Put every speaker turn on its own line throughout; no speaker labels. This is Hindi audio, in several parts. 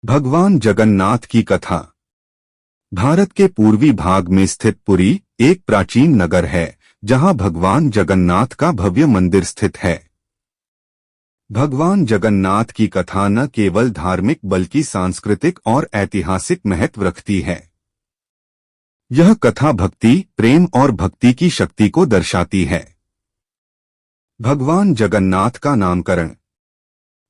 भगवान जगन्नाथ की कथा। भारत के पूर्वी भाग में स्थित पुरी एक प्राचीन नगर है जहां भगवान जगन्नाथ का भव्य मंदिर स्थित है। भगवान जगन्नाथ की कथा न केवल धार्मिक बल्कि सांस्कृतिक और ऐतिहासिक महत्व रखती है। यह कथा भक्ति, प्रेम और भक्ति की शक्ति को दर्शाती है। भगवान जगन्नाथ का नामकरण।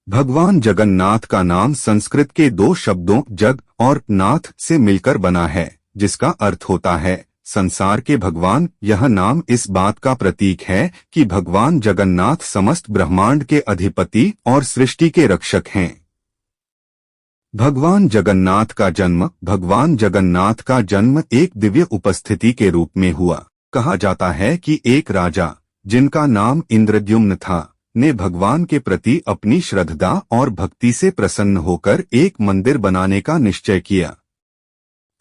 भगवान जगन्नाथ का नाम संस्कृत के दो शब्दों जग और नाथ से मिलकर बना है, जिसका अर्थ होता है संसार के भगवान। यह नाम इस बात का प्रतीक है कि भगवान जगन्नाथ समस्त ब्रह्मांड के अधिपति और सृष्टि के रक्षक हैं। भगवान जगन्नाथ का जन्म। भगवान जगन्नाथ का जन्म एक दिव्य उपस्थिति के रूप में हुआ। कहा जाता है कि एक राजा, जिनका नाम इंद्रद्युम्न था, ने भगवान के प्रति अपनी श्रद्धा और भक्ति से प्रसन्न होकर एक मंदिर बनाने का निश्चय किया।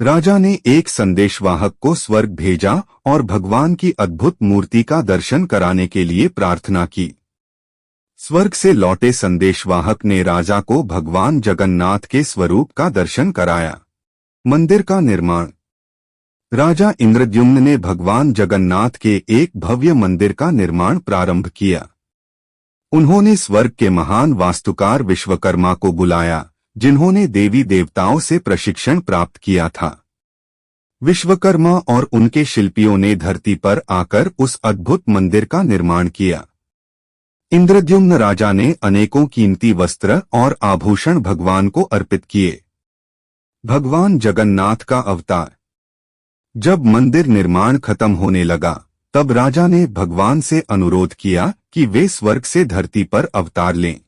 राजा ने एक संदेशवाहक को स्वर्ग भेजा और भगवान की अद्भुत मूर्ति का दर्शन कराने के लिए प्रार्थना की। स्वर्ग से लौटे संदेशवाहक ने राजा को भगवान जगन्नाथ के स्वरूप का दर्शन कराया। मंदिर का निर्माण। राजा इंद्रद्युम्न ने भगवान जगन्नाथ के एक भव्य मंदिर का निर्माण प्रारंभ किया। उन्होंने स्वर्ग के महान वास्तुकार विश्वकर्मा को बुलाया, जिन्होंने देवी देवताओं से प्रशिक्षण प्राप्त किया था। विश्वकर्मा और उनके शिल्पियों ने धरती पर आकर उस अद्भुत मंदिर का निर्माण किया। इंद्रद्युम्न राजा ने अनेकों कीमती वस्त्र और आभूषण भगवान को अर्पित किए। भगवान जगन्नाथ का अवतार। जब मंदिर निर्माण खत्म होने लगा, तब राजा ने भगवान से अनुरोध किया कि वे स्वर्ग से धरती पर अवतार लें।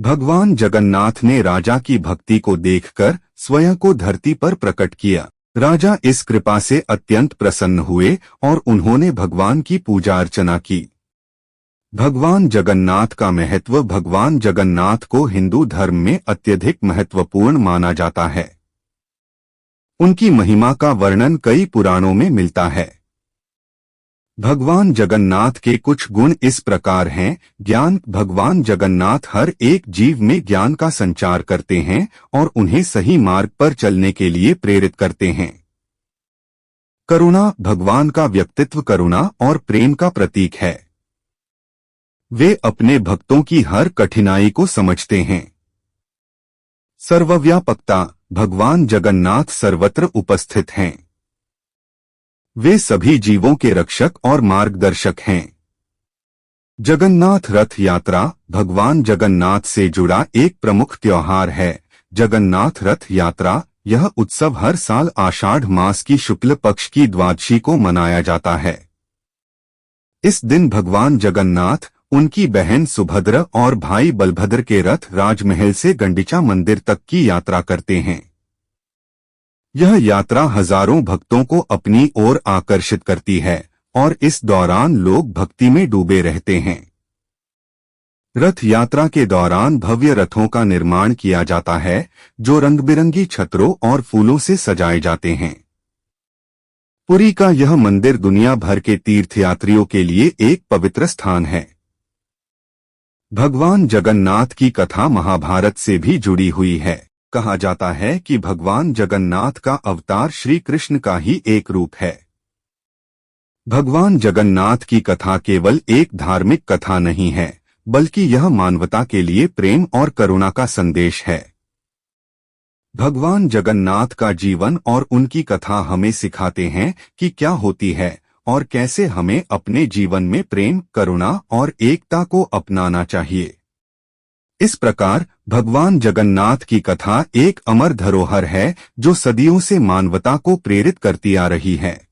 भगवान जगन्नाथ ने राजा की भक्ति को देखकर स्वयं को धरती पर प्रकट किया। राजा इस कृपा से अत्यंत प्रसन्न हुए और उन्होंने भगवान की पूजा अर्चना की। भगवान जगन्नाथ का महत्व। भगवान जगन्नाथ को हिंदू धर्म में अत्यधिक महत्वपूर्ण माना जाता है। उनकी महिमा का वर्णन कई पुराणों में मिलता है। भगवान जगन्नाथ के कुछ गुण इस प्रकार हैं। ज्ञान। भगवान जगन्नाथ हर एक जीव में ज्ञान का संचार करते हैं और उन्हें सही मार्ग पर चलने के लिए प्रेरित करते हैं। करुणा। भगवान का व्यक्तित्व करुणा और प्रेम का प्रतीक है। वे अपने भक्तों की हर कठिनाई को समझते हैं। सर्वव्यापकता। भगवान जगन्नाथ सर्वत्र उपस्थित हैं। वे सभी जीवों के रक्षक और मार्गदर्शक हैं। जगन्नाथ रथ यात्रा। भगवान जगन्नाथ से जुड़ा एक प्रमुख त्योहार है जगन्नाथ रथ यात्रा। यह उत्सव हर साल आषाढ़ मास की शुक्ल पक्ष की द्वादशी को मनाया जाता है। इस दिन भगवान जगन्नाथ, उनकी बहन सुभद्रा और भाई बलभद्र के रथ राजमहल से गंडीचा मंदिर तक की यात्रा करते हैं। यह यात्रा हजारों भक्तों को अपनी ओर आकर्षित करती है और इस दौरान लोग भक्ति में डूबे रहते हैं। रथ यात्रा के दौरान भव्य रथों का निर्माण किया जाता है, जो रंग-बिरंगी छतरों और फूलों से सजाए जाते हैं। पुरी का यह मंदिर दुनिया भर के तीर्थयात्रियों के लिए एक पवित्र स्थान है। भगवान जगन्नाथ की कथा महाभारत से भी जुड़ी हुई है। कहा जाता है कि भगवान जगन्नाथ का अवतार श्री कृष्ण का ही एक रूप है। भगवान जगन्नाथ की कथा केवल एक धार्मिक कथा नहीं है, बल्कि यह मानवता के लिए प्रेम और करुणा का संदेश है। भगवान जगन्नाथ का जीवन और उनकी कथा हमें सिखाते हैं कि क्या होती है और कैसे हमें अपने जीवन में प्रेम, करुणा और एकता को अपनाना चाहिए। इस प्रकार भगवान जगन्नाथ की कथा एक अमर धरोहर है जो सदियों से मानवता को प्रेरित करती आ रही है।